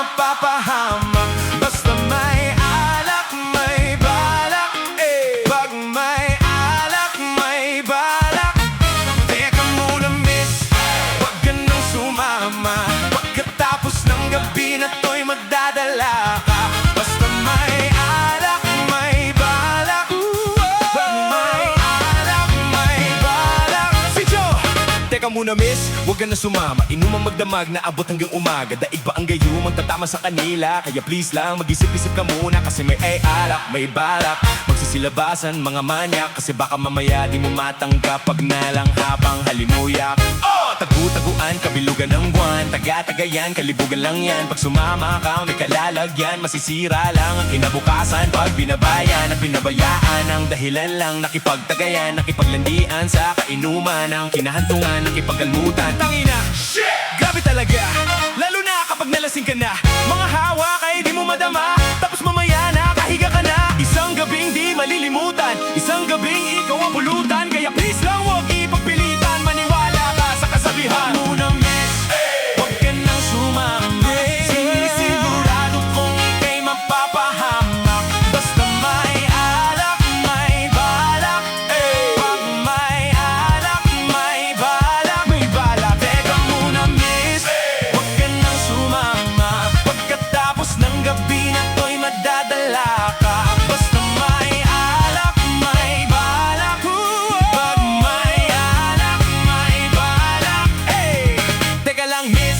mapapahamak. Basta may alak, may balak. Pag may alak, may balak. Teka muna miss, wag ka nang sumama. Pagkatapos ng gabi na to'y magdadala ka. Basta may alak, may balak. Pag may alak, may balak. Si Joe! Teka muna miss, wag ka na sumama. Inumang magdamag na abot hanggang umaga. Daig ba ang gayo magtatama sa kanila? Kaya please lang, mag-isip-isip ka muna. Kasi may alak, may balak. Magsisilabasan mga manyak. Kasi baka mamaya di mo matanggap pag nalang habang halimuyak. Oh! Tagu-taguan, kabilugan ng buwan. Taga-tagayan, kalibugan lang yan. Pag sumama ka, may kalalagyan. Masisira lang ang kinabukasan pag binabayan at binabayaan. Ang dahilan lang nakipagtagayan, nakipaglandian sa kainuman. Ang kinahantungan, nakipagkalmutan. Tangina! Shit! Grabe talaga! Lalo na kapag nalasing ka na. Mga hawak ay di mo madama. Tapos mamaya nakahiga ka na. Isang gabing di malilimutan. Isang gabing ikaw ang pulutan. Kaya please lang huwag ipagpilitan. Maniwala ka sa kasabihan. Muna miss, huwag ka nang sumama. Sinisigurado kong ika'y mapapahamak. Basta may alak, may balak. Pag may alak, may balak. May balak. Teka muna miss, huwag ka nang sumama. Pagkatapos ng gabi na to'y madadala ka. Basta may alak, may balak. Pag may alak, may balak. Teka lang miss,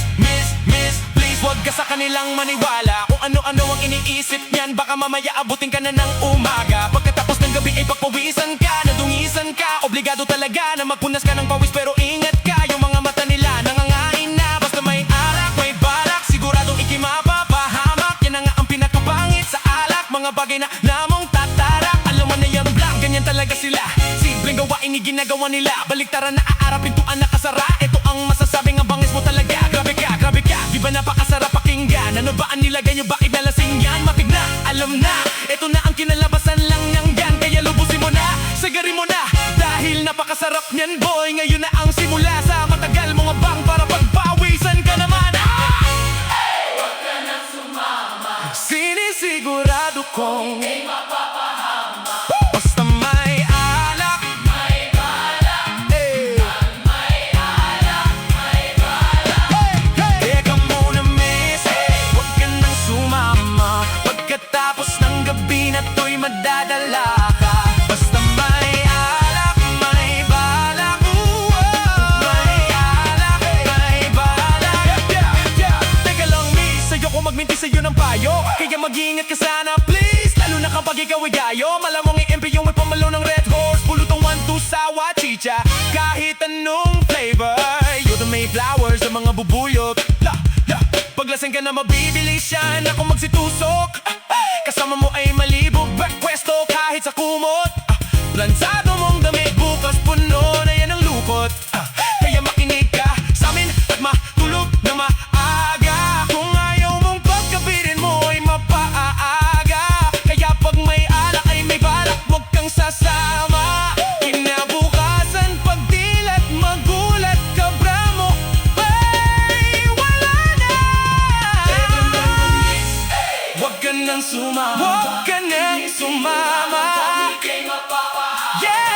please wag ka sa kanilang maniwala. Kung ano-ano ang iniisip niyan, baka mamaya abutin ka na ng umaga. Pagkatapos ng gabi ay pagpawisan ka, nadungisan ka. Obligado talaga na magpunas ka ng pawis, pero ingat ka. Yung mga mata nila nangangain na. Basta may alak, may balak. Siguradong ikimapapahamak. Yan na nga ang pinakapangit sa alak. Mga bagay na namong tatarak. Alam mo na yan black, ganyan talaga sila. Simpleng gawain ni ginagawa nila. Baliktaran na aarap, pintuan nakasara. Ito ang masasabing ang bangis mo talaga. Grabe ka, grabe ka, di ba napakasarap pakinggan? Ano ba ang nilagay nyo, bakit nalasing yan? Matig na, alam na, ito na ang kinalabasan lang ng yan. Kaya lubusin mo na, sagarin mo na. Dahil napakasarap niyan boy. Ngayon na ang simula sa matagal mong abang. Para pagpawisan ka naman. Huwag ka nang sumama. Sinisigurado kong Ika'y mapapahamak. basta may alak. May balak. Pag may alak, may balak. Teka muna miss, huwag ka nang sumama. Pagkatapos ng gabi na to'y madadala ka. Basta may alak, may balak. May alak, may balak. Teka lang miss, ayoko magminti sa'yo ng payo. Kaya mag-iingat ka sana please. Lalo na kapag ikaw ay gayo. Malamang i-MP yung may pamalo ng Red Horse. Pulutong 1-2 sawa, chicha. Kahit anong flavor. You're the Mayflowers, ang mga bubuyot. Paglasing ka na mabibilis yan. Ako magsitusok. Kasama mo ay malibog. Backwesto kahit sa kumot. Plansado mong damit. Bukas puno na yan ang lukot. Kaya makinig ka sa amin at matulog na maaga. Kung ayaw mong pagkapirin mo ay mapaaga. Kaya pag may alak ay may balak, huwag kang sasama. Kinabukasan pagdilat, magulat ka bramo. Ay, wala na. Huwag ka nang sumama. Huwag ka nang sumama. Ika'y mapapahamak. Yeah!